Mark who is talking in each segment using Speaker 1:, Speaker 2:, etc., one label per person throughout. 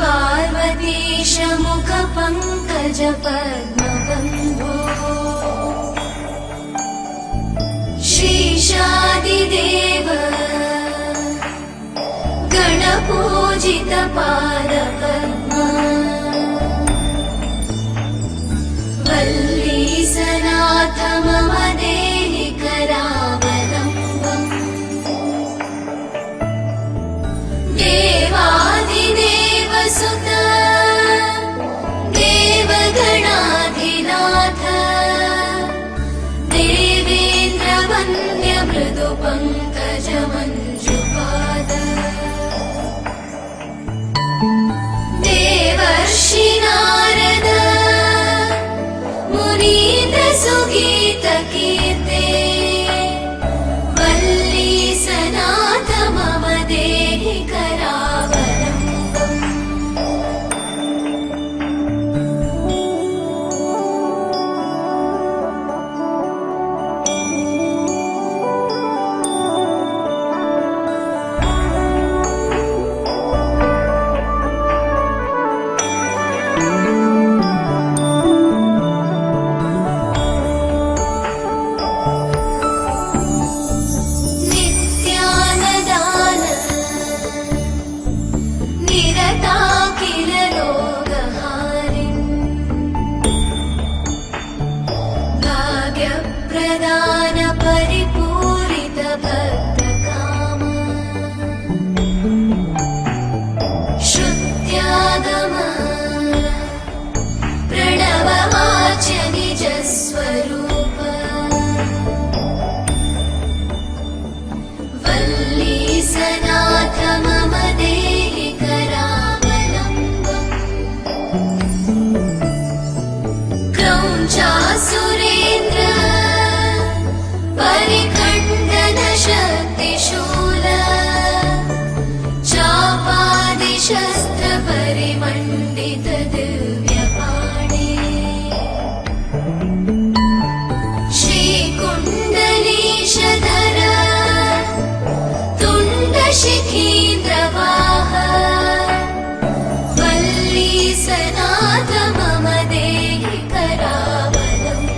Speaker 1: पार्वतीश मुख पंकज पद्मबन्धो श्रीशादिदेव गणपूजित पादपद्मा वल्लीसनाथ मम देहि करावलम्बम् देवादिदेव सुत देवगणाधिनाथ देवेन्द्र वन्द्य मृदु पंकज मञ्जुपाद देवर्षि नारद मुनीन्द्र सुगीत कीर्ते वल्लीसनाथ मम देहि करावलम्बम् नित्यानदान निरताखिल रोगहारिन् भाग्यप्रदान परिपूरित भक्तकाम श्रुत्यागम प्रणववाच्य निजस्वरूप वल्लीसनाथ मम देहि करावलम्बम् क्रौञ्चासुरेन्द्र परिखण्डन शक्तिशूल चापादिशस्त्र परिमण्डित दिव्यपाणि श्रीकुण्डलीशधर तुण्डशिखीन्द्रवाह वल्लीसनाथ मम देहि करावलम्बम्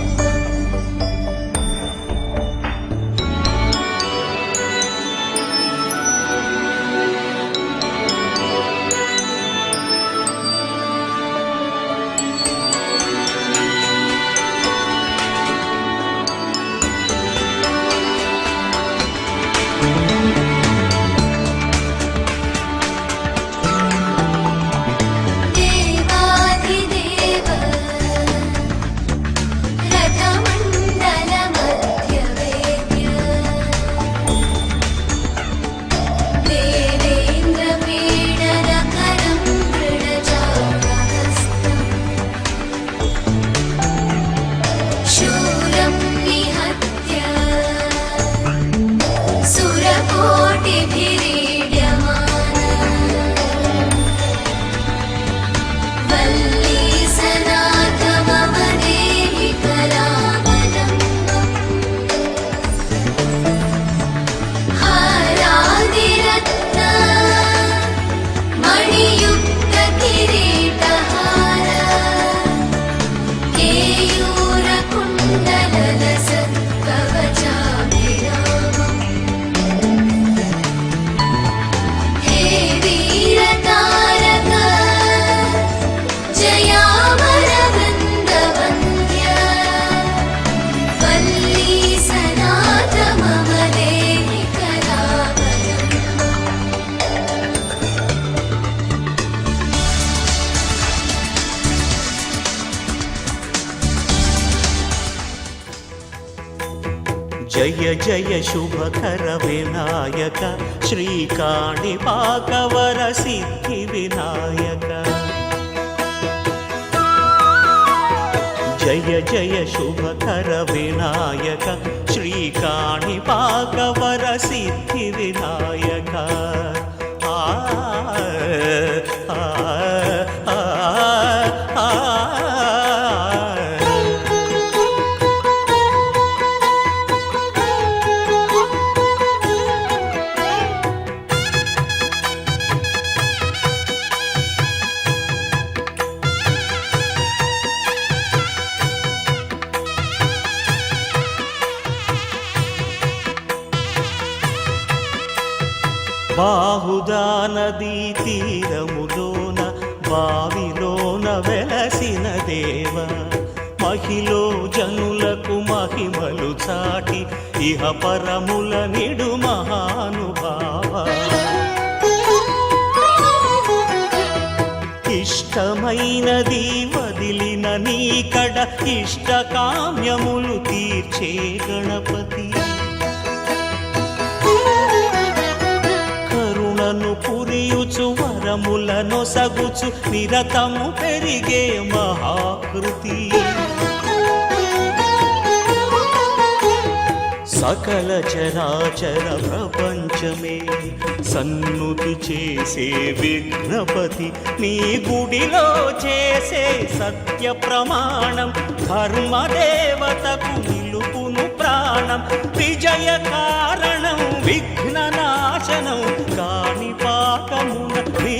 Speaker 1: देवाधिदेव रथमण्डल मध्यवेद्य देवेन्द्र पीडनकरं दृढचापहस्तम् शूरं निहत्य सुरकोटिभिरीड्यमान वल्लीसनाथ मम देहि करावलम्बम् हारादिरत्न मणियुक्त किरीटहार केयूरकुण्डललसत् कवचाभिरामम् हे वीरतारक जयामरवृन्दवन्द्य वल्लीसनाथ मम देहि करावलम्बम्
Speaker 2: जय जय शुभकर विनायक श्रीकाणिपाकवर सिद्धि विनायक जय जय शुभकर विनायक श्रीकाणिपाकवर सिद्धि विनायक आ आ आ आ బాహుదా నదీ తీరములోన బావిలోన వెలసిన దేవ మహిలో జనులకు మహిమలు చాటి ఇహ పరముల నిడు మహానుభావ ఇష్టమైనది వదిలిన నీకడ ఇష్టకామ్యములు తీర్చే గణపతి కరుణను పురియుచు వరములను సగుచు నిరతము పెరిగే మహాకృతి సకల చరాచర ప్రపంచమే సన్నుతి చేసే విఘ్నపతి నీ గుడిలో చేసే సత్య ప్రమాణం ధర్మదేవతకు నిలుపును ప్రాణం విజయ కారణం విఘ్న నాశనం కాణిపాకమున నీ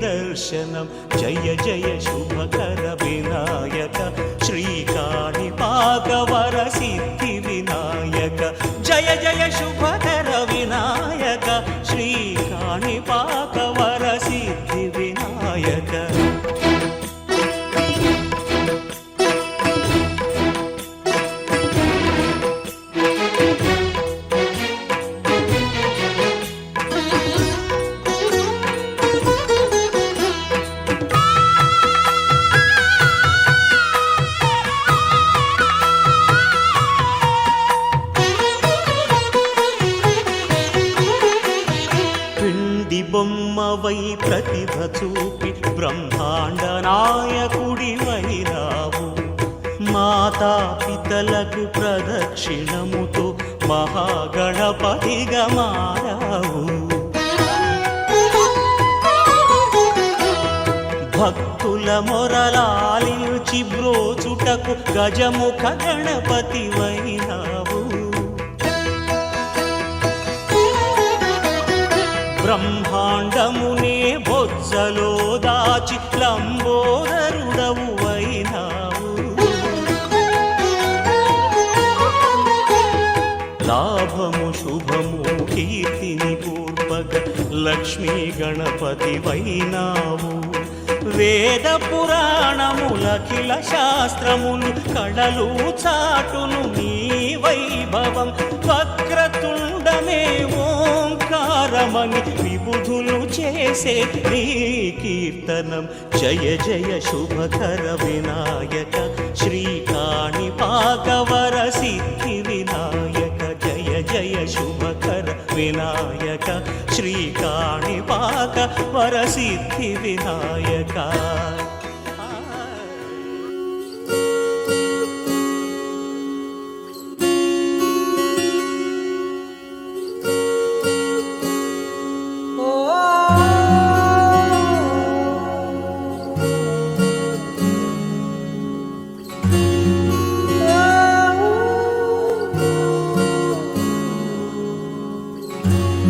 Speaker 2: దర్శనం జయ జయ శుభకర వినాయక శ్రీ కాణిపాక వర సిద్ధి వినాయక జయ జయ శుభకర వినాయక శ్రీ కాణిపాక వర సిద్ధి వినాయక బొమ్మవై ప్రతిభ చూపి బ్రహ్మాండ నాయకుడి వైరావు మాతా పితలకు ప్రదక్షిణముతో మహాగణపతిగా మారావు భక్తుల మొరలాలించి బ్రోచుటకు గజముఖ గణపతి వైనావు బ్రహ్మాండమునే బొజ్జలో దాచి లంబోదరుడవు అయినావు లాభము శుభము కీర్తిని పూర్వక లక్ష్మీ గణపతి వైనావు వేద పురాణములఖిల శాస్త్రములు కళలు చాటును నీ వైభవం వక్రతుండమే ఓంకారమని విబుధులు చేసే నీ కీర్తనం జయ జయ శుభకర వినాయక శ్రీ కాణిపాక వర సిద్ధి వినాయక జయ జయ శుభకర వినాయక శ్రీ కాణిపాక వర సిద్ధి వినాయక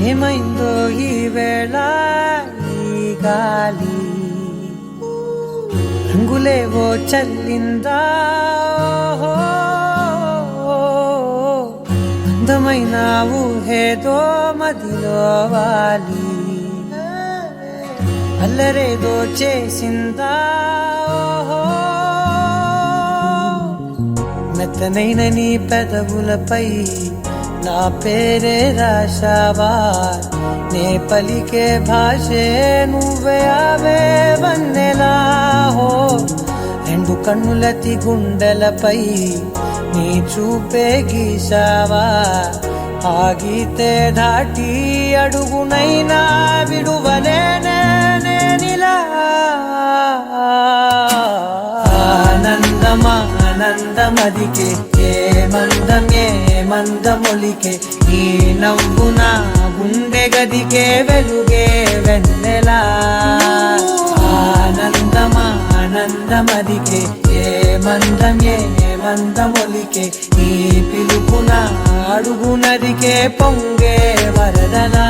Speaker 3: ఏమైందో ఈ వేళ ఈ గాలి రంగులేవో చల్లిందా అందమైన ఊహేదో మదిలో వాలి అల్లరేదో చేసిందా మెత్తనైన నీ పెదవులపై నా పేరే రాశావా నే పలికే భాషే నువ్వే అవే వన్నెలా హో రెండు కన్నులతి గుండెలపై నీ చూపే గీశావా ఆగితే దాటి అడుగునైనా విడువలేనే నేనిలా ఆనందమదికే ఏ మందమొలికే ఈ నవ్వున గుండె గదికే వెలుగే వెన్నెలా ఆనందమదికే ఏ మందమొలికే ఈ పిలుపున అడుగునదికే పొంగే వరదలా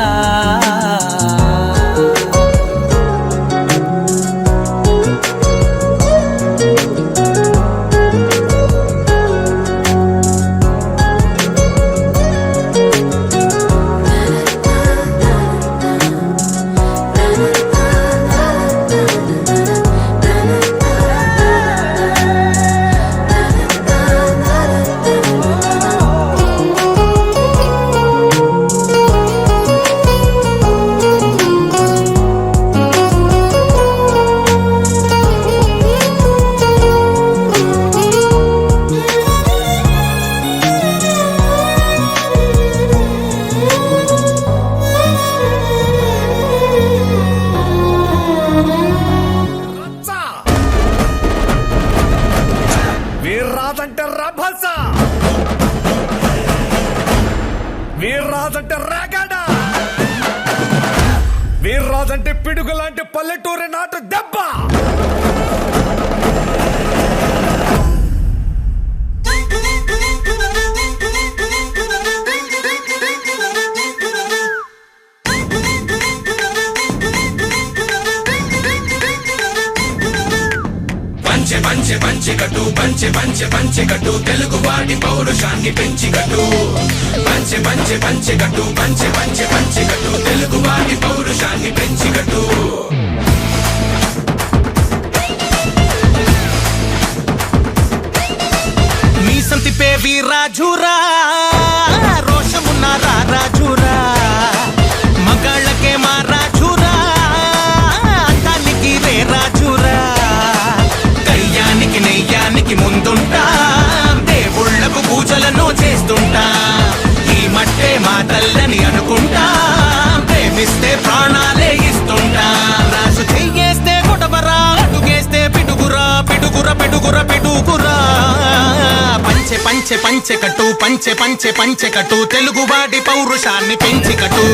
Speaker 4: వీర్రాజంటే రాగాడా, వీర్రాజంటే పిడుగు లాంటి పల్లెటూరి నాటు దెబ్బ.
Speaker 5: పంచె పంచె కట్టు పంచె పంచె పంచె కట్టు తెలుగు వాడి పౌరుషాన్ని పెంచి కట్టు. పంచె పంచె పంచె కట్టు పంచె పంచె పంచె కట్టు తెలుగు వాడి పౌరుషాన్ని పెంచి కట్టు.
Speaker 6: మీసం తిప్పే వీరాజురా, రోషమున్న రాజురా, మగాళ్ళకే మా రాజురా, అంతానికి రే రాజురా. కయ్యానికి నెయ్యానికి ముందుంటా, దేవుళ్లకు పూజలను చేస్తుంటా. ఈ మట్టే మా తల్లని అనుకుంటా, ప్రేమిస్తే ప్రాణాలే ఇస్తుంటా. రాజు చెయ్యేస్తే కొడవరా, అడుగేస్తే పిడుగురా, పిడుగుర పిడుగుర పిడుగురా. పంచె పంచె పంచె కట్టు పంచె పంచె పంచె కట్టు తెలుగువాడి పౌరుషాన్ని పెంచి కట్టు.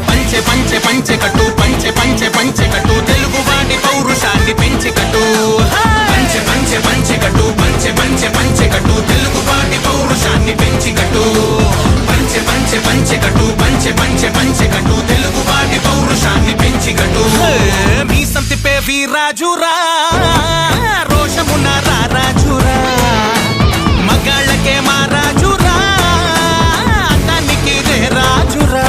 Speaker 6: పంచె పంచె పంచె కట్టు పంచె పంచె పంచె కట్టు తెలుగువాడి పౌరుషాన్ని పెంచి కట్టు.
Speaker 5: పంచె పంచె పంచె కట్టు పంచె పంచె పంచె కట్టు తెలుగువాడి పౌరుషాన్ని పెంచి కట్టు. పంచె పంచె పంచె కట్టు పంచె పంచె పంచె కట్టు తెలుగువాడి పౌరుషాన్ని పెంచి కట్టు.
Speaker 6: మీసం తిప్పే వీరాజురా, రోషమున్న రాజురా, మగాళ్ళకే మా రాజురా, అందానికి రే రాజురా.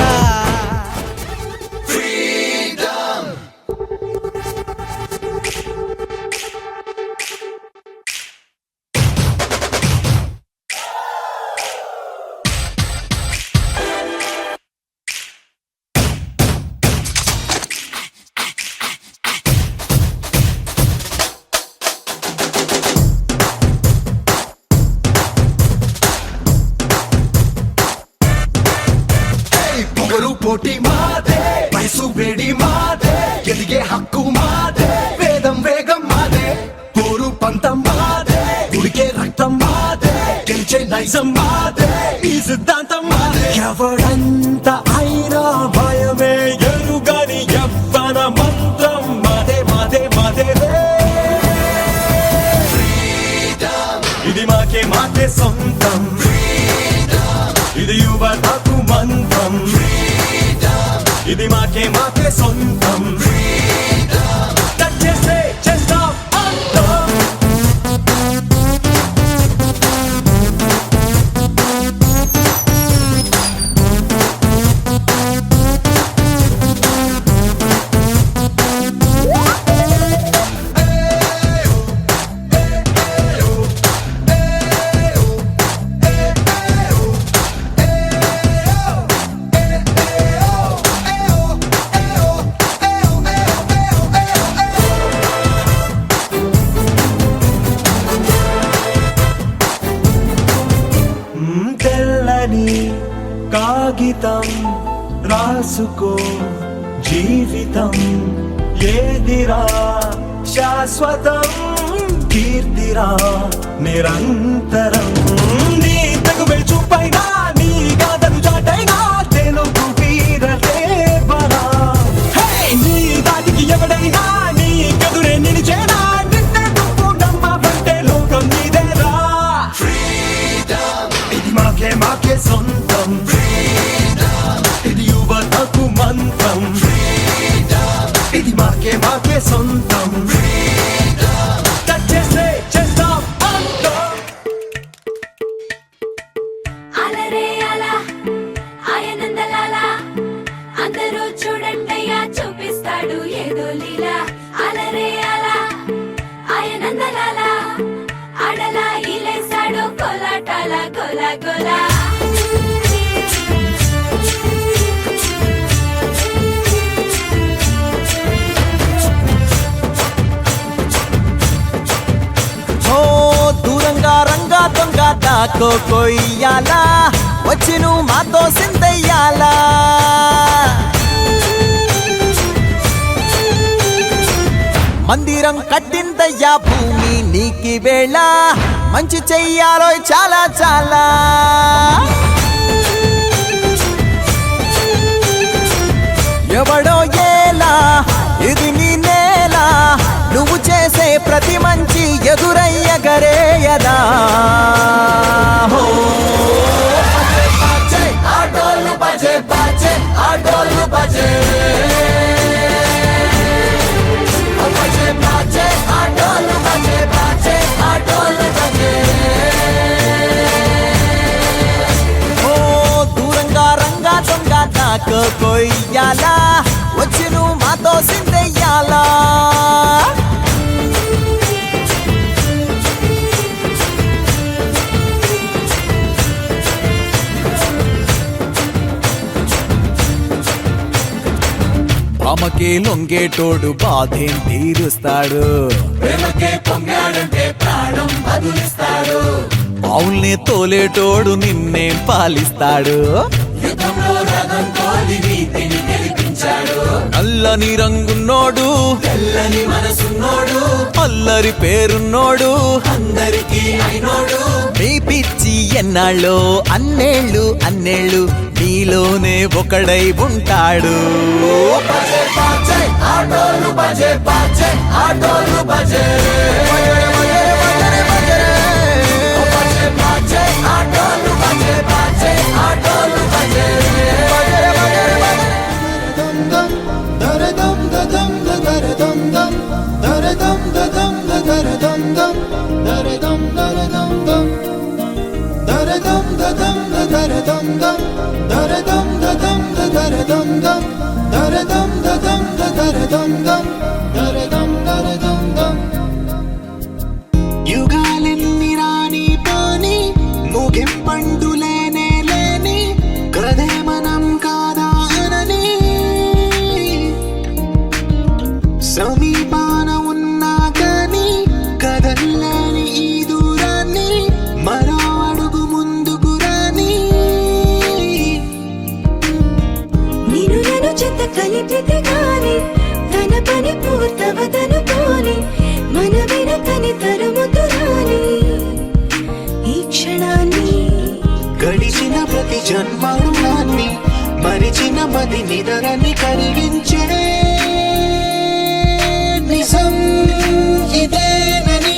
Speaker 4: పొగరు పోటీ మాదే, వయసు వేడి మాదే, ఎదిగే హక్కు మాదే, వేదం వేగం మాదే, పోరు పంతం మాదే, ఉడికే రక్తం మాదే, గెలిచే నైజం మాదే, ఈ సిద్ధాంతం మాదే. ఎవడంత అయినా భయమే ఎరుగని యవ్వన మంత్రం మాదే మాదే మాదే రే. ఇది మాకే మాకే సొంతం, ఇది యువతకు మంత్రం, ఇది మాకే మాకే సొంతం. చేస్తే చేస్తాం అంతం. తెల్లని కాగితం రాసుకో జీవితం ఏదిరా శాశ్వతం, కీర్తిరా నిరంతరం. నీ తగువే చూపైనా నీ గాథలు చాటైనా తెలుగు వీరలే బరా. నీ దాటికి ఎవడైనా నీ కదురే నిలిచేనా, నిన్నే నువ్వు నమ్మవంటే లోకం నీదేరా. ఇది మాకే మాకే సొంతం, ఇది యువతకు మంత్రం, ఇది మాకే మాకే సొంతం. చేస్తే చేస్తాం అంతం.
Speaker 1: అలరే అలా ఆయనందలాలా, అందరూ చూడండయ్యా చూపిస్తాడు ఏదో లీలా. అలరే అలా ఆయనందలాలా, అడలా ఇలేసాడు కోలాటాల గోలా గోలా.
Speaker 3: ఓ దూరంగా రంగా దొంగ దాకో కొయ్యాలా, వచ్చి నువ్వు మాతో సిందయ్యాలా. మందిరం కట్టిందయ్యా భూమి నీకి వేళ, మంచి చెయ్యాలో చాలా చాలా. ఎవడో ఏలా ఇది నీ నేల, నువ్వు చేసే ప్రతి మంచి ఎదురయ్యగరేయదా. హో
Speaker 4: ఆటోలు బజే బజే ఆటోలు బజే బజే బజే ఆటోలు బజే బజే ఆటోలు బజే.
Speaker 3: ఓ దూరంగా రంగా దొంగ దాకో కొయ్యాలా, వచ్చి నువ్వు మాతో సిందెయ్యాలా. ఆమెకే లొంగేటోడు బాధేం తీరుస్తాడు,
Speaker 4: ప్రేమకే పొంగాడంటే ప్రాణం బదులిస్తాడు.
Speaker 3: అవుల్నే తోలేటోడు నిన్నేం పాలిస్తాడు.
Speaker 4: యుద్ధంలో రథం తోలి నీతిని గెలిపించాడు.
Speaker 3: నల్లని రంగున్నోడు
Speaker 4: తెల్లని మనసున్నోడు
Speaker 3: అల్లరి పేరున్నోడు
Speaker 4: అందరికీ అయినోడు.
Speaker 3: మీ పిచ్చి ఎన్నాళ్ళో అన్నేళ్ళు అన్నేళ్ళు నీలోనే ఒకడై ఉంటాడు.
Speaker 4: బజే బజే ఆటోలు బజే బజే ఆటోలు బజే బజే బజే ఆటోలు బజే బజే ఆటోలు బజే.
Speaker 6: యుగాలెన్ని రాని పోని ముగింపండు లేనే లేని కదే మనం కాదా అనని సమీపాన ఉన్నా కానీ కదల్లేని ఈ దూరాన్ని మరో అడుగు ముందుకు రాని.
Speaker 1: నిన్ను నన్ను చెత్త కలిపితే గాని తన పని పూర్తవదనుకోని మన వెనకని తరుముతురాని ఈ క్షణాన్ని.
Speaker 6: గడిచిన ప్రతి జన్మరుణాన్ని మరిచిన మది నిదరని కరిగించే నిజం ఇదేనని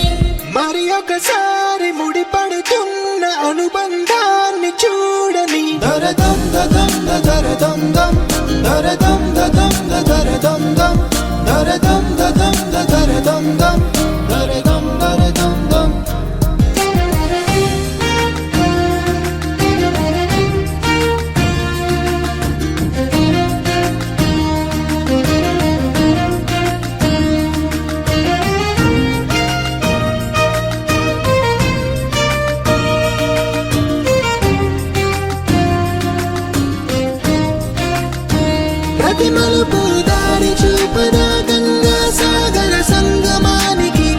Speaker 6: మరి ఒకసారి ముడిపడుతున్న అనుబంధాన్ని చూడని.
Speaker 4: దరదం దదం దరదం దం దరదం దదం దరదం దం దరదం దదం దరదం దం దరదం దరదం దం.
Speaker 6: ప్రతి మలుపు దారి చూపదా గంగా సాగర సంగమానికి,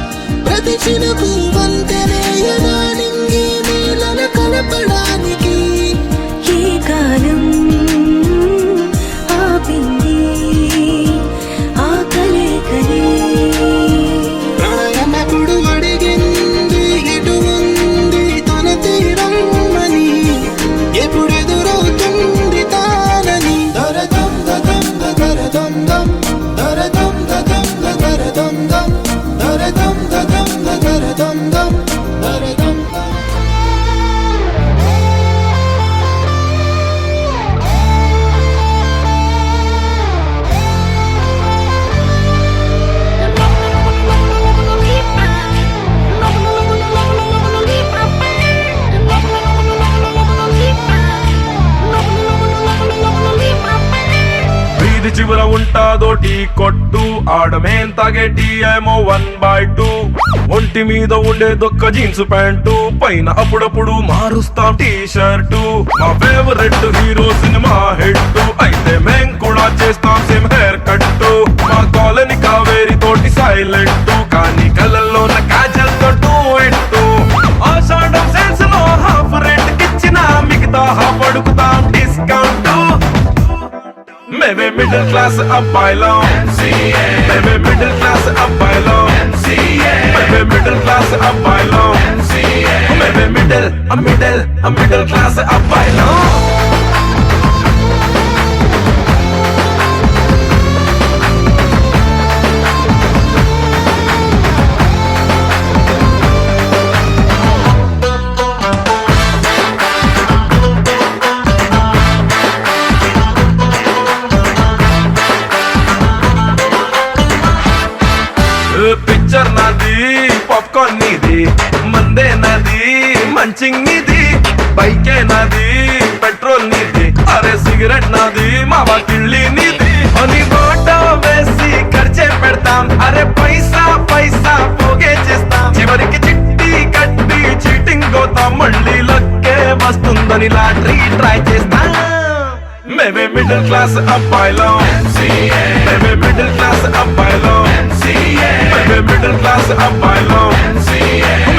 Speaker 6: ప్రతి చినుకు వంతెనేయదా నింగి నీళ్ళను కలపడానికి.
Speaker 1: ఏ కాలం ఆపింది ఆ కలే
Speaker 6: ప్రళయనకుడు అడిగింది ఎటు ఉంది తన తీరం అని, ఎప్పుడెదురవుతుంది తానని.
Speaker 4: దరదం దదం దరదం దం దరదం దదం దరదం దం దరదం దదం దరదం దం దరదం.
Speaker 7: వీధి చివర ఉంటాదో టీ కొట్టు, ఆడమేం తాగే టీ ఏమో 1/2. ఒంటి మీద ఉండే దొక్క జీన్స్ ప్యాంటు, పైన అప్పుడప్పుడు మారుస్తాం టీ షర్టు. మా ఫేవరెట్ హీరో సినిమా హిట్, అయితే మేం కూడా చేస్తాం సేమ్ హెయిర్ కట్టు. మా కాలనీ కావేరి తోటి సైలెంట్, కానీ కళ్ళల్లో కాజల్ తోటు ఎట్టు. ఆషాఢం సెన్స్ లో హాఫ్ రేట్ కిచ్చిన మిగతా హాఫ్ అడుగుతాం డిస్కౌంట్. మేమే మిడిల్ క్లాస్ అబ్బాయిలో, మేమే మిడిల్ క్లాస్ అబ్బాయిలో, మేమే మిడిల్ క్లాస్ అబ్బాయిలో, మేమే మిడిల్ క్లాస్ అబ్బాయిలో. మ్యాచింగ్ నీది, బైకే నాది, పెట్రోల్ నీది, అరే సిగరెట్ నాది, మా వాకిళ్ళి నీది. అని ఫోటో వేసి ఖర్చే పెడతాం, అరే పైసా పైసా పోగే చేస్తాం. చివరికి చిట్టి కట్టి చీటింగ్ పోతాం, మళ్ళీ లక్కే వస్తుందని లాటరీ ట్రై చేస్తాం. మేమే మిడిల్ క్లాస్ అబ్బాయిలం, మేమే మిడిల్ క్లాస్ అబ్బాయిలం, మేమే మిడిల్ క్లాస్ అబ్బాయిలం,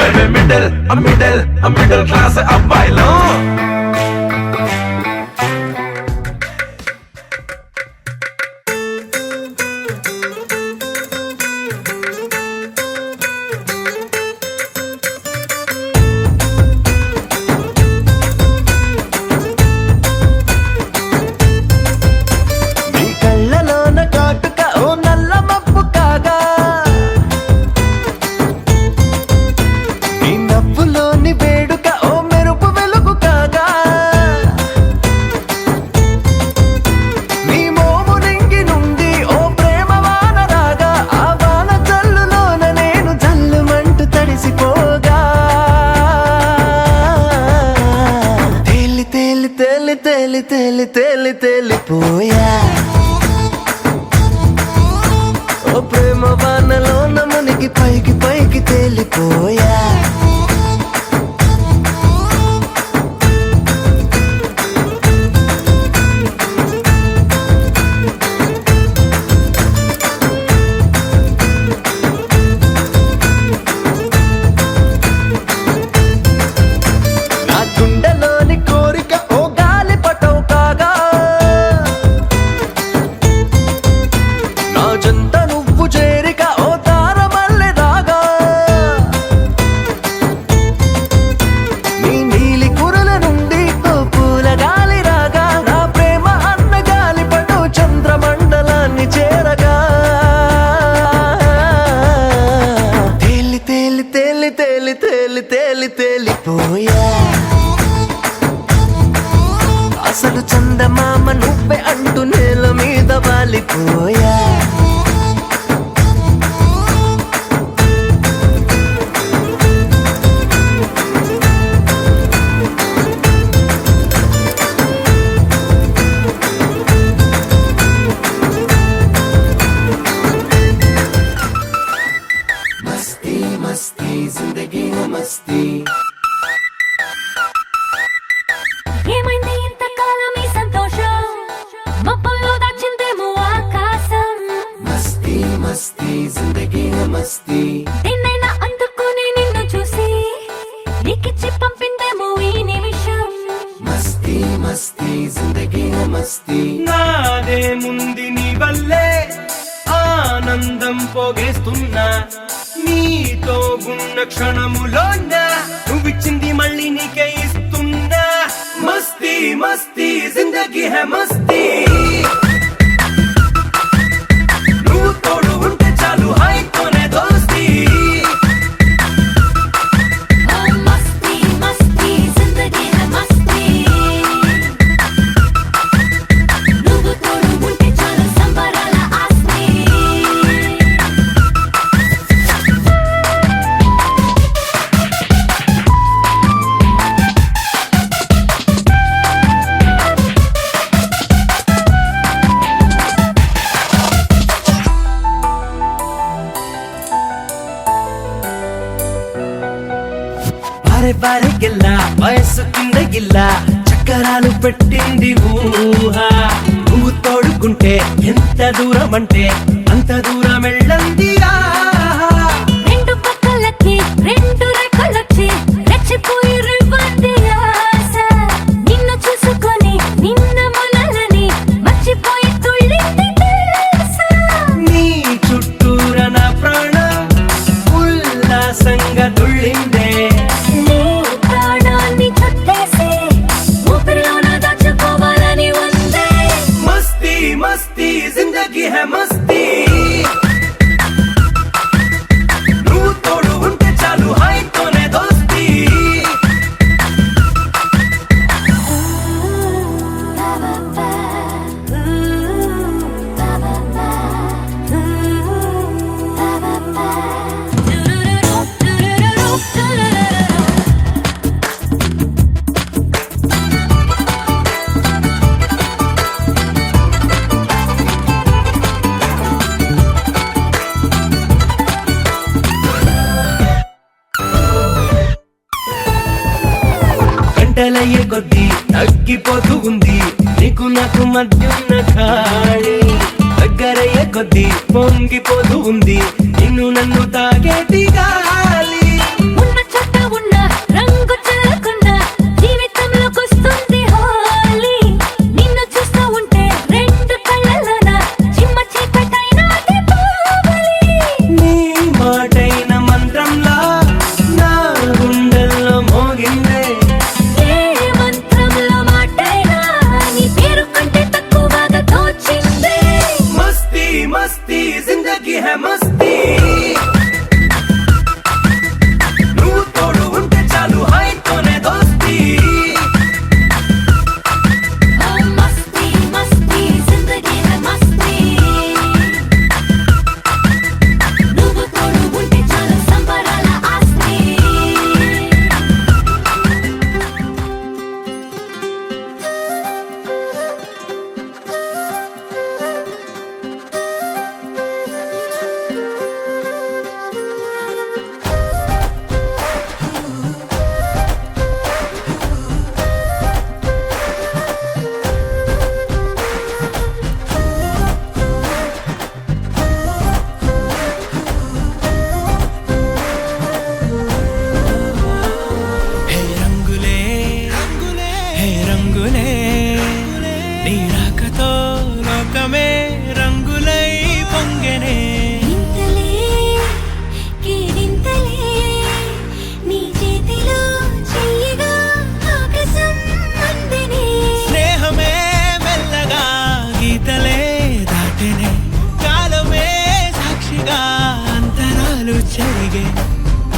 Speaker 7: మేమే మిడిల్ క్లాస్ అబ్బాయిలం.
Speaker 3: నీ కళ్ళలోన కాటుక ఓ నల్ల మబ్బు కాగా, నీ నవ్వులోని వేడుక ఓ మెరుపు వెలుగు కాగా, నీ మోము నింగి నుండి ఓ ప్రేమ వాన రాగా, ఆ వాన జల్లులోన నేను జల్లుమంటూ తడిసిపోగా. తేలి తేలి తేలి తేలి తేలి తేలి తేలిపోయా, ఓ ప్రేమ వానలోన మునిగి పైకి పైకి తేలిపోయా. నా గుండెలోని కోరిక ఓ గాలి పటం కాగా, నా జంట నువ్వు చేరిక ఓ తారమల్లె రాగా, నీ నీలి కురల నుండి ఓ పూల గాలి రాగా, నా ప్రేమ అన్న గాలి పటం చంద్రమండలాన్ని చేరగా. తేలి తేలి తేలి తేలి తేలి తేలి తేలిపోయా, అసలు చందమామ నువ్వే అంటూ నేల మీద వాలిపోయా. మస్తీ మస్తీ జిందగీ మస్తీ.
Speaker 1: ఏమైంది ఇంతకాలం ఈ సంతోషం, మబ్బుల్లో దాచిందేమో ఆకాశం.
Speaker 3: మస్తీ మస్తీ జిందగీ మస్తీ.
Speaker 1: నిన్నైనా అందుకుని నిన్ను చూసి నీకిచ్చి పంపిందేమో ఈ నిమిషం.
Speaker 3: మస్తీ మస్తీ జిందగీ మస్తీ.
Speaker 6: నాదే ముందు నీ వల్లే ఆనందం పోగేస్తున్నా, నీతో ఉన్న క్షణములోన నువ్విచ్చింది మళ్ళీ నీకే ఇస్తున్నా. మస్తీ మస్తీ జిందగీ హై మస్తీ, నువ్వు తోడు ఉంటే చాలు హాయితోనే దోస్తీ.
Speaker 1: మస్తీ మస్తీ జిందగీ హై మస్తీ, నువ్వు తోడు ఉంటే చాలు సంబరాల ఆస్తి.
Speaker 6: బారే బారెకెళ్ళ వయస్సు కిందగిల్ల చక్కరాలు పెట్టింది ఊహ. నువ్వు తోడుకుంటే ఎంత దూరం అంటే అంత దూరం వెళ్ళంది.
Speaker 1: రెండు పక్కలకి రెండు రెక్కలొచ్చి రెచ్చిపోయి రివ్వంది ఆశ. నిన్ను చూసుకొని నిన్న మొనలని మర్చిపోయి తుళ్ళింది తెలుసా.
Speaker 6: నీ చుట్టూర నా ప్రాణం ఉల్లాసంగా తుళ్ళిందే.
Speaker 1: నీ ప్రాణాన్ని చుట్టేసి ఊపిరిలోన దాచుకోవాలని ఉందే.
Speaker 6: మస్తీ మస్తీ జిందగీ హై మస్తీ.
Speaker 3: దగ్గరయ్యే కొద్దీ తగ్గిపోతూ ఉంది నీకు నాకు మధ్యున్న ఖాళీ దగ్గరయ్యే కొద్దీ పొంగిపోతూ ఉంది నిన్ను నన్ను తాగేటి గాలి
Speaker 1: ఉన్న చోట ఉన్న రంగు చల్లకుండా జీవితంలోకొస్తుంది హోలీ నిన్ను చూస్తూ ఉంటే రెండు కళ్ళలోన చిమ్మ చీకటైన దీపావళి
Speaker 3: నీ మాటైన మంత్రంలా నా గుండెల్లో మోగిందే
Speaker 1: ఏ మంత్రంలో మాటైనా నీ పేరు కంటే తక్కువగా తోచిందే
Speaker 3: మస్తీ మస్తీ జిందగీ హై మస్తీ నువ్వు తోడు ఉంటే చాలు హాయితోనే దోస్తీ
Speaker 1: మస్తీ మస్తీ జిందగీ హై మస్తీ నువ్వు తోడు ఉంటే చాలు సంబరాల ఆస్తి
Speaker 6: హే రంగులే హే రంగులే నీ రాకతో లోకమే రంగులై పొంగెనే
Speaker 1: ఇంతలే కేరింతలే నీ చేతిలో చెయ్యగా ఆకాశం అందనే
Speaker 6: స్నేహమే మెల్లగా గీతలే దాటెనే కాలమే సాక్షిగా అంతరాలు చెరిగే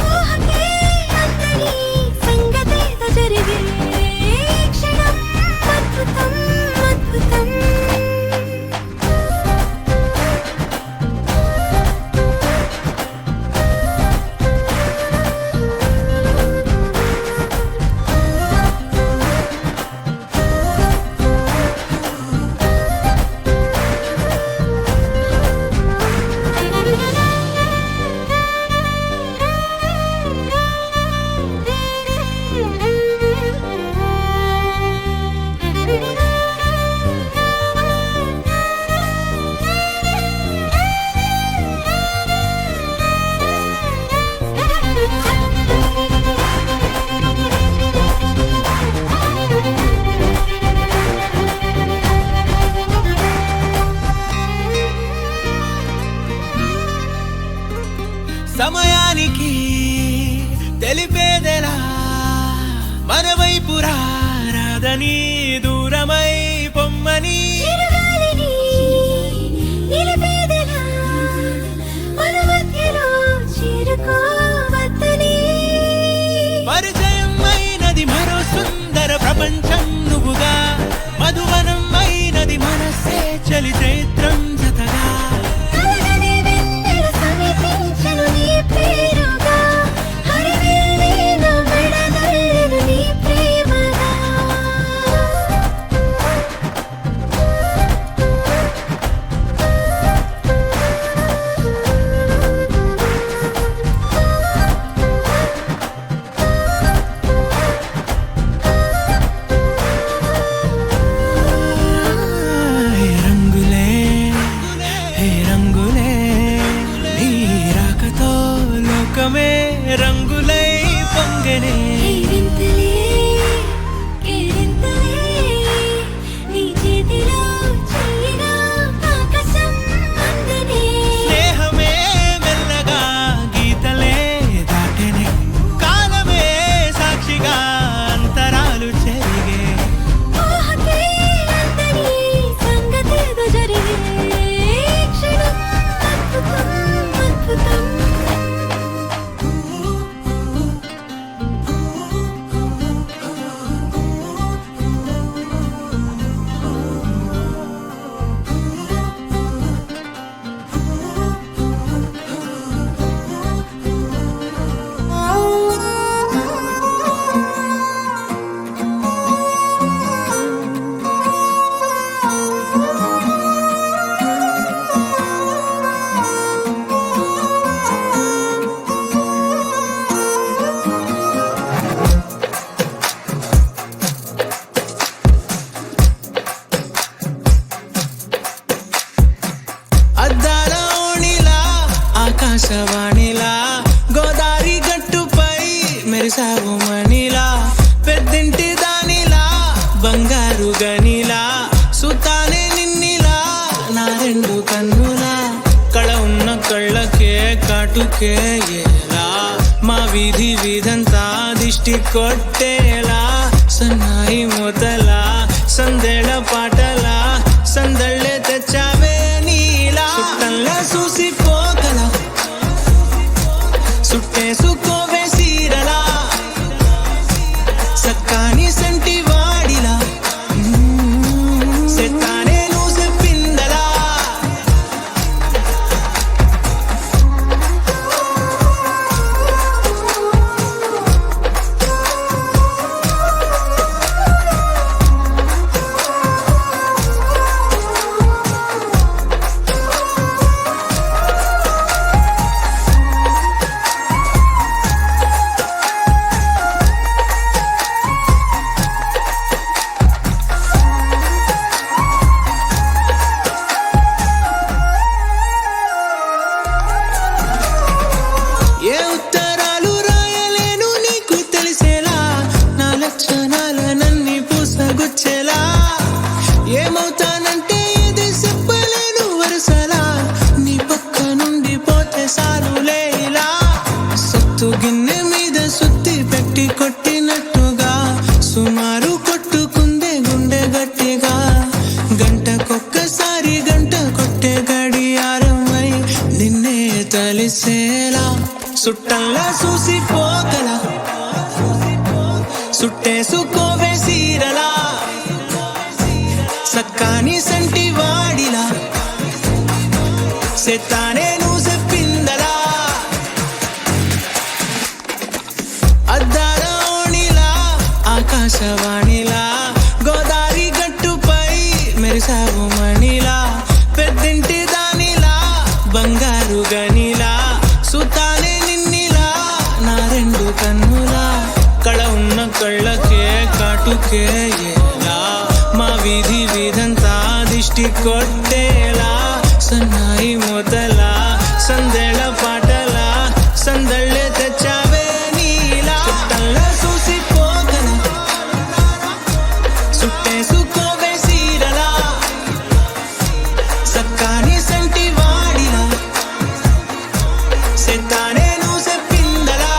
Speaker 1: ఊహకే అందని సంగతేదో జరిగే క్షణం అద్భుతం అద్భుతం
Speaker 6: సమయానికి తెలిపేదెలా మన వైపు రాదని దూరమై పొమ్మని
Speaker 1: చిరుగాలిని నిలిపేదెలా మన మధ్యలో చేరుకోవద్దని
Speaker 6: పరిచయం అయినది మరో సుందర ప్రపంచం నువ్వుగా మధువనం అయినది మనసే చలి చైత్రం జతగా
Speaker 1: కలగని వెన్నెల సమీపించను నీ పేరుగా హరివెల్లి నా మెడనల్లను నీ ప్రేమగా
Speaker 6: హే రంగులే ఆకాశవాణిలా గోదారి గట్టుపై మెరిసావు మణిలా పెద్దింటి దానిలా బంగారు గనిలా సుతానే నిన్నిలా నా రెండు కన్నులా కళ ఉన్న కళ్ళకే కాటుకే ఎలా మా వీధి వీధంతా దిష్టి కొట్టేలా సన్నాయి మొదలా సందేళ పాటలా సందళ్ళే తెచ్చావే నీలా చుట్టంలా చూసిపోగల సుట్టేసుకోవే సీరలా సక్కాని సంటి వాడిలా సెత్తానే నువ్వు చెప్పిందలా ఏ ఉత్తరాలు రాయలేను నీకు తెలిసేలా నా లక్షణాలనన్నీ పూసగుచ్చేలా ఏమవుతానంటే ఏది చెప్పలేను వరుసలా నీ పక్క నుండి పోతే సారులే ఇలా సత్తు గిన్నె మీద సుత్తి పెట్టి కొట్టినట్టుగా సుమారు కొట్టుకుందే గుండె గట్టిగా గంటకొక్కసారి గంట కొట్టే గడియారమై నిన్నే తలిసేలా సుట్టంలా చూసిపోగల సుట్టేసుకోవే సీరలా సక్కాని సంటి వాడిలా సెత్తానే నువ్వు చెప్పిందలా అద్దాల ఓణిలా ఆకాశవాణిలా గోదారి గట్టుపై మెరిసావు మణిలా పెద్దింటి దానిలా బంగారు గనిలా సుతానే నిన్నిలా నా రెండు కన్నులా కళ ఉన్న కళ్ళకే కాటుకే ఎలా మా వీధి వీధంతా దిష్టి కొట్టేలా సన్నాయి మొదలా సందేళ పాటలా సందళ్ళే తెచ్చావే నీలా చుట్టంలా చూసిపోగల సుట్టేసుకోవే సీరలా సక్కాని సంటి వాడిలా సెత్తానే నువ్వు చెప్పిందలా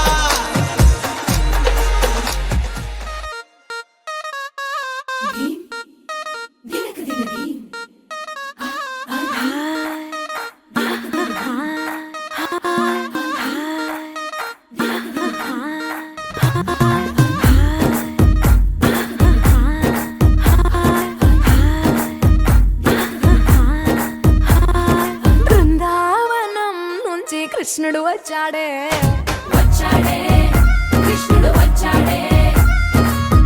Speaker 1: దినకు దినది
Speaker 8: బృందావనం నుంచి కృష్ణుడు వచ్చాడే
Speaker 1: వచ్చాడే కృష్ణుడు వచ్చాడే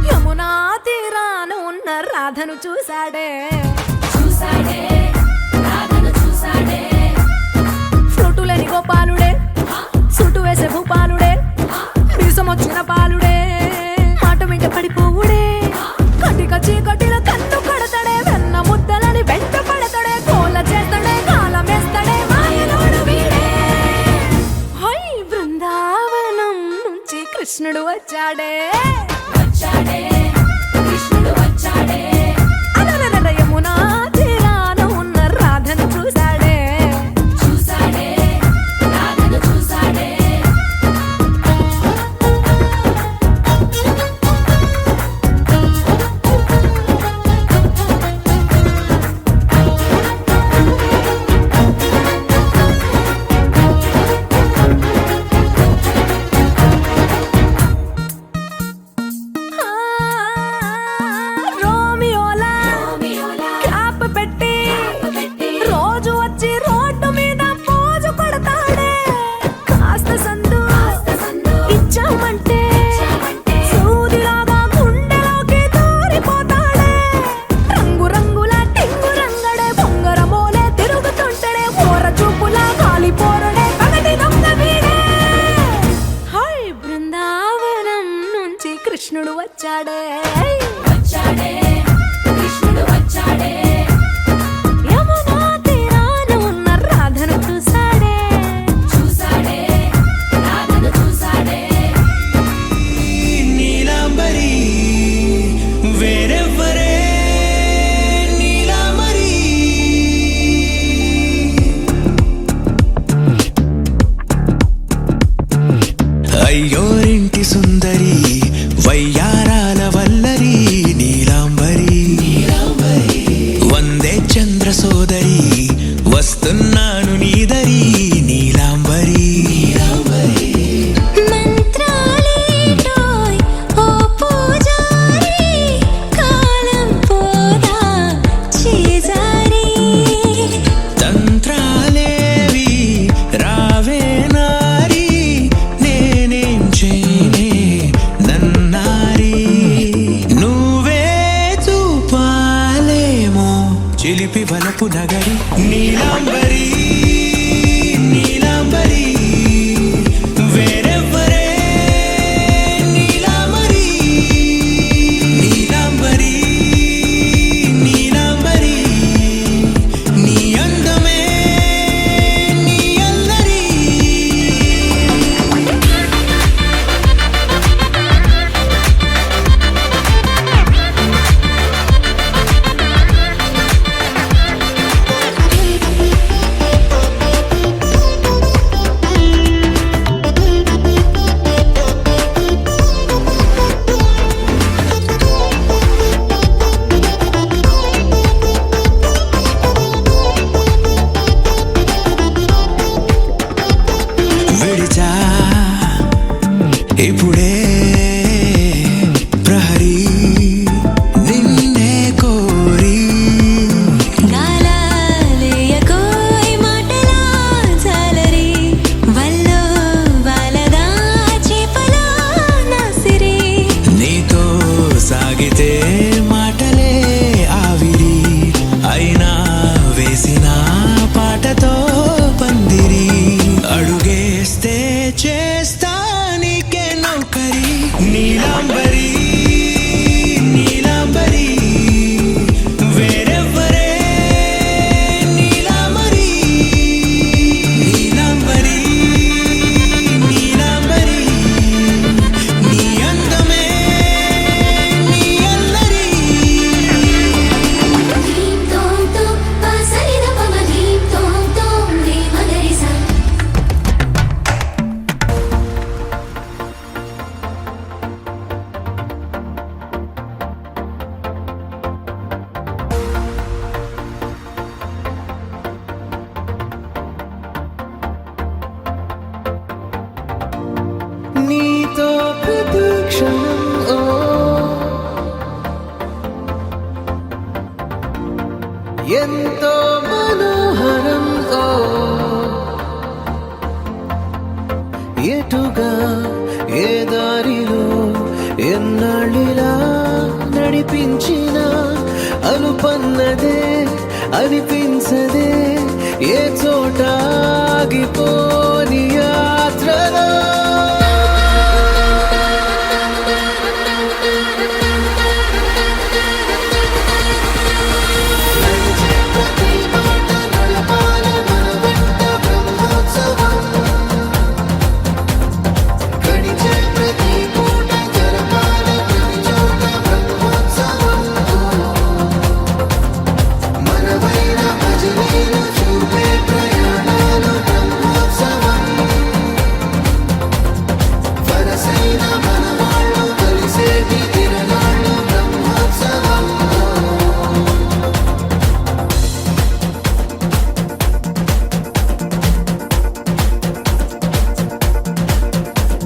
Speaker 8: యమునా తీరాన ఉన్న రాధను చూశాడే
Speaker 1: చూసాడే రాధను చూసాడే
Speaker 8: ఫ్లూటులేని గోపాలుడే సుటు వేసే భూపాలుడే మీసమొచ్చిన పాలుడే మాట వెంట పడిపోవుడే కటిక చీకటిల కన్ను కడతాడే వెన్న ముద్దలని వెంట పడతాడే కోల చేస్తాడే కాలమేస్తాడే మాయలోడు వీడే హై బృందావనం నుంచి కృష్ణుడు వచ్చాడే
Speaker 1: వచ్చాడే కృష్ణుడు వచ్చాడే
Speaker 8: అలరలరయ
Speaker 6: వయ్యోరింటి సుందరి వయ్యారాల వల్లరి నీలాంబరి వందే చంద్ర సోదరి వస్తున్నాను నీదరి నీలాంబరి
Speaker 1: మంత్రాలేటోయ్ ఓ పూజారి కాలం పోదా చేజారి
Speaker 6: తంత్రాలేవి రావే నారి నేనేం చేయనే నన్నారి నువ్వే చూపాలేమో చిలిపి వలపు నగరి నీలాంబరి నీలాంబరి వేరెవ్వరే నీలాంబరి నీలాంబరి నీలాంబరి నీ అందమే నీ అల్లరి విడిచా ఇప్పుడే ప్రహరీ నిన్నే కోరి
Speaker 1: గాలాలేయకోయ్ మాటలా జాలరి వల్లో వాలదా చేపలా నాసిరి
Speaker 6: నీతో సాగితే మాటలే ఆవిరి అయినా వేసిన పాటతో పందిరి అడుగేస్తే చేస్తా నీకే నౌకరి నీలాంబరి నీలాంబరి వేరెవ్వరే నీలాంబరి నీలాంబరి నీలాంబరి నీ అందమే నీ అల్లరి
Speaker 1: ధీం తోం తోం పాసరిద పమ ధీం తోం తోం ధీ మగరిసా
Speaker 3: నీతో ప్రతి క్షణం ఓ ఎంతో మనోహరం ఓ ఎటుగా ఏ దారిలో ఎన్నాళ్ళిలా నడిపించిన అనుపన్నదే అనిపించదే ఏ చోట ఆగిపోని యాత్రలో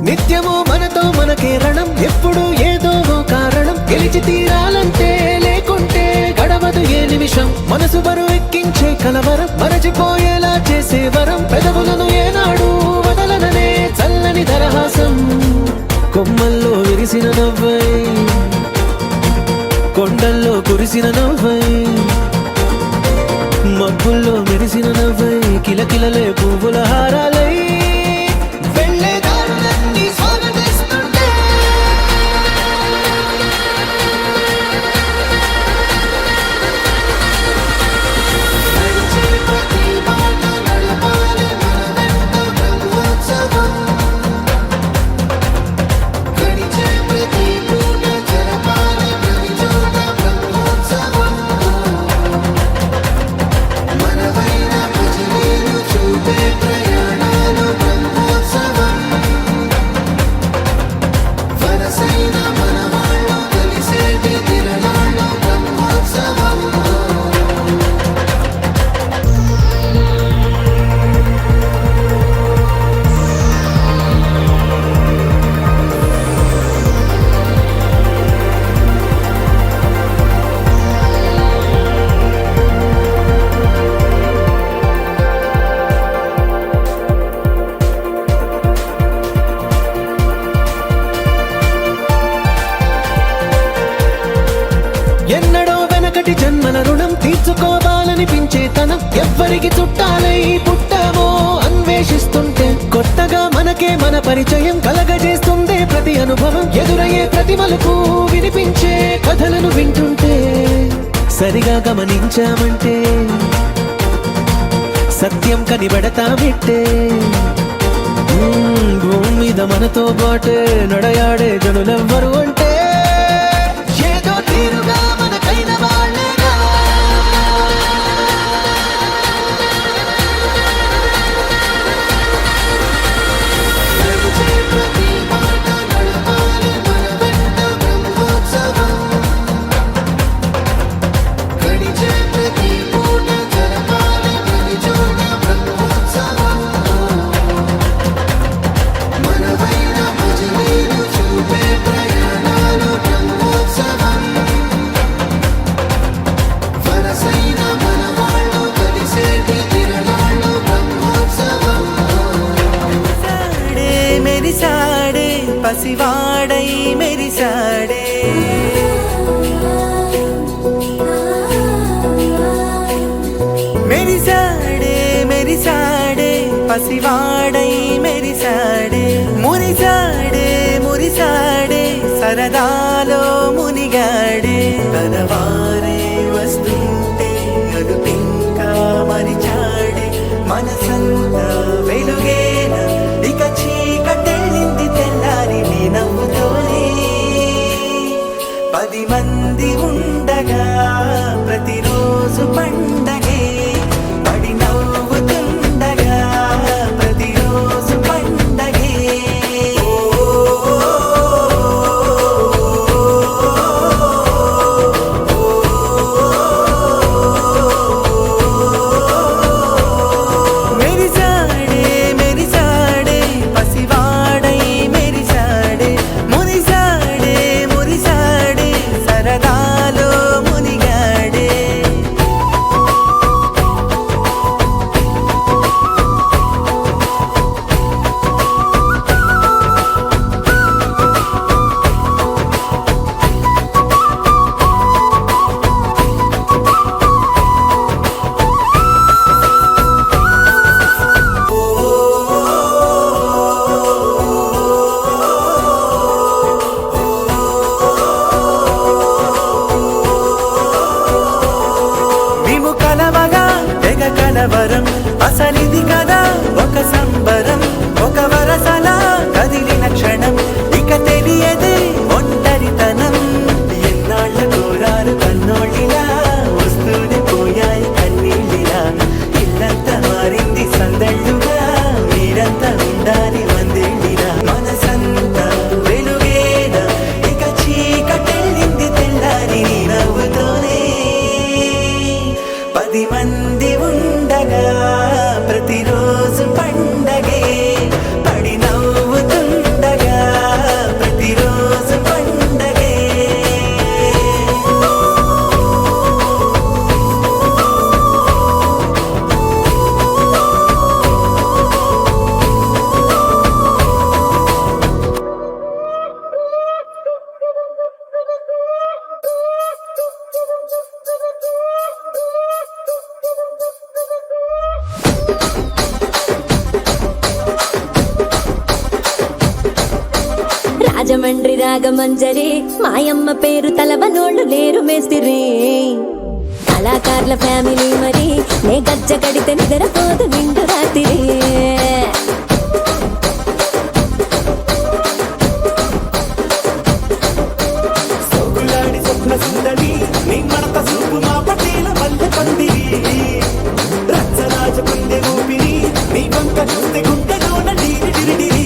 Speaker 3: నిత్యము మనతో మనకే రణం ఎప్పుడు ఏదో ఓ కారణం గెలిచి తీరాలంటే లేకుంటే గడవదు ఏ నిమిషం మనసు బరు ఎక్కించే కలవరం మరచిపోయేలా చేసే వరం పెదవులను ఏనాడు వదలననే చల్లని దరహాసం కొమ్మల్లో విరిసిన నవ్వై కొండల్లో కురిసిన నవ్వై మబ్బుల్లో మెరిసిన నవ్వై కిలకిలలే పువ్వుల హారాలై వెళ్ళేదారులన్నీ స్వాగతిస్తుంటే మనవైన భజనీలు చూపే పరిచయం కలగజేస్తుంది ప్రతి అనుభవం ఎదురయ్యే ప్రతి మలుపు వినిపించే కథలను వింటుంటే సరిగా గమనించామంటే సత్యం కనిబెడతామిట్టే భూమి మీద మనతో పాటే నడయాడే జనులెవ్వరు అంటే ఏదో తీరుగా మనకైన వాళ్ళేనా
Speaker 6: మెరిసాడే పసివాడై మెరిసాడే మెరిసాడే మెరిసాడే పసివాడై మెరిసాడే మురిసాడే మురిసాడే సరదాలో మునిగాడే తన వారే వస్తుంటే అదుపింకా మరిచాడే మనసంతా వెలుగేనా ఇక చీకటెళ్ళింది తెల్లారి నీ నవ్వుతోనే 10 మంది ఉండగా ప్రతిరోజు పండగే పడి నవ్వుతుండగా ప్రతిరోజు పండగే మెరిసాడే మెరిసాడే పసివాడై మెరిసాడే మురిసాడే మురిసాడే సరదాలో మునిగాడే మేము కలవగా తెగ కలవరం అసలిది కదా ఒక సంబరం ఒక వరసలా కదిలిన క్షణం ఇక తెలియదే ఒంటరితనం ఎన్నాళ్ళ కోరారు కన్నోళ్ళిలా వస్తూనే పోయాయి కన్నీళ్ళిలా ఇల్లంతా మారింది సందళ్ళుగా మీరంతా ఉండాలి వందేళ్ళిలా మనసంతా వెలుగేనా ఇక చీకటెళ్ళింది తెల్లారి నీ నవ్వుతోనే 10 మంది ఉండగా ప్రతిరోజు పండగే పడి నవ్వుతుండగా ప్రతిరోజు పండగే
Speaker 1: రాజమండ్రి రాగమంజరి మాయమ్మ పేరు తలవనోళ్ళు లేరు మేస్తిరి కళాకారుల ఫ్యామిలీ మరి నే గజ్జ కడితే నిద్రపోదు నిండు రాత్రి
Speaker 6: సోగులాడి స్వప్న సుందరి నీ మడత చూపు మా పటేల మల్లె పందిరి రచ్చరాజ పందె ఊపిరి నీ వంక చూస్తే గుండెలోన డీరి డిరిడిరి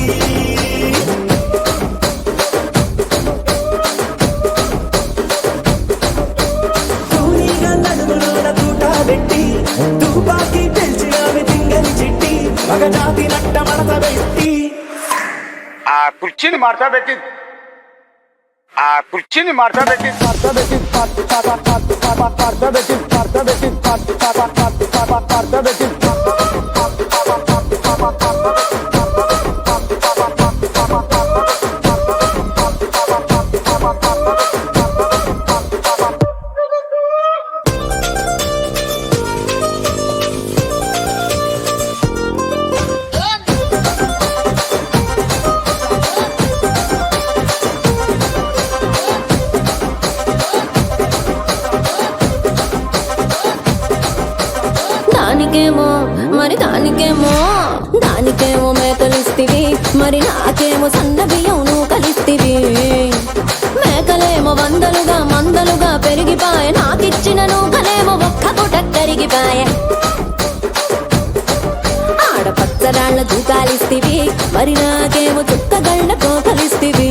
Speaker 6: తూనీగా నడుములోన తూట పెట్టి తుపాకి పెంచినావి తింగని చిట్టి మగజాతి నట్ట మడత పెట్టి
Speaker 9: ఆ కుర్చీని మార్చబెట్టి ఆ కుర్చీని మార్చబెట్టి
Speaker 1: దానికేమో మేకలిస్తివి, మరి నాకేమో సన్న బియ్యం నువ్వు కలిస్తివి. మేకలేమో మందలుగా పెరిగిపాయ, నాకిచ్చిన నూకలేమో ఒక్క పూట కరిగిపాయ. ఆడపచ్చరాళ్ళ దూకాలిస్తివి, మరి నాకేమో చుక్కగళ్ళ కోకలిస్తివి.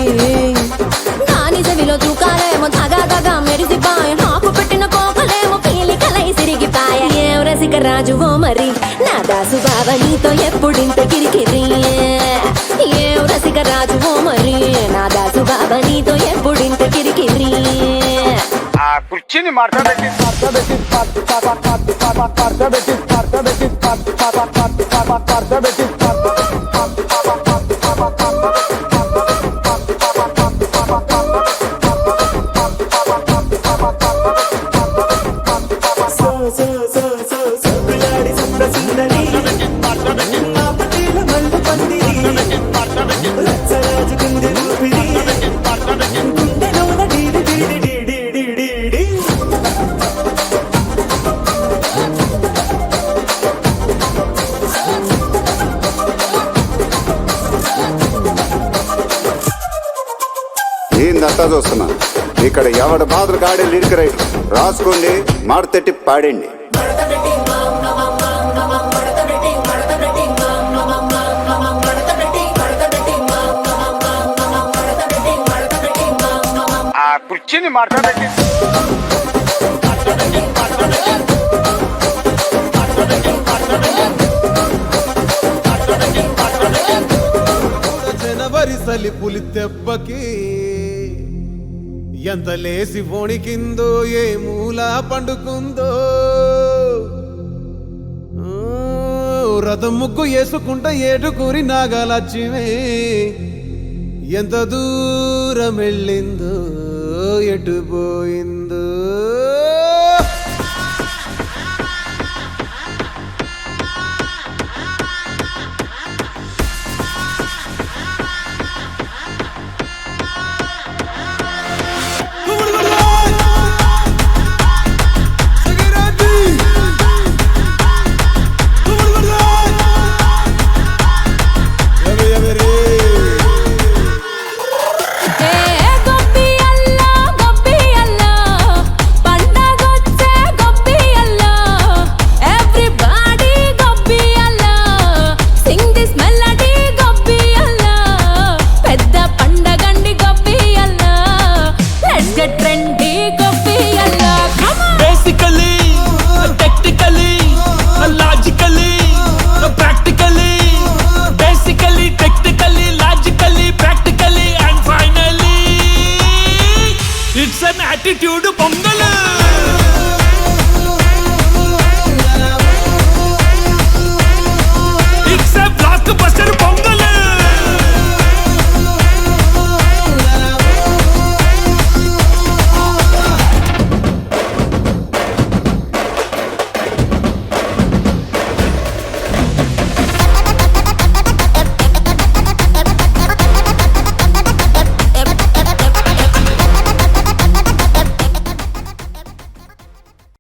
Speaker 1: దాని చెవిలో దూకాలేమో తగా మెరిసిపాయ, నాకు పెట్టిన కోకలేమో పీలికలై సిరిగిపాయ. ఏం రసిక రాజువో మరి నా దాసు బావ నీతో ఎప్పుడింత కిరికిరి. ఏం రసిక రాజువో మరి నా దాసు బావ నీతో ఎప్పుడింత కిరికిరి.
Speaker 9: ఆ కుర్చీని మార్చబెట్టి
Speaker 10: ఏందంతా చూస్తున్నా ఇక్కడ ఎవడ బాధలు కాడే లిరిక్ రైట్ రాసుకోండి, మాడతెట్టి పాడండి.
Speaker 9: ఆ కుర్చీని మార్చబెట్టి
Speaker 3: జనవరి సలి పులి దెబ్బకి ఎంత లేసి వణికిందో, ఏ మూల పండుకుందో. రథం ముగ్గు వేసుకుంటా ఏటుకూరి నాగలక్ష్మి ఎంత దూరం వెళ్ళిందో, ఎటు పోయిందో.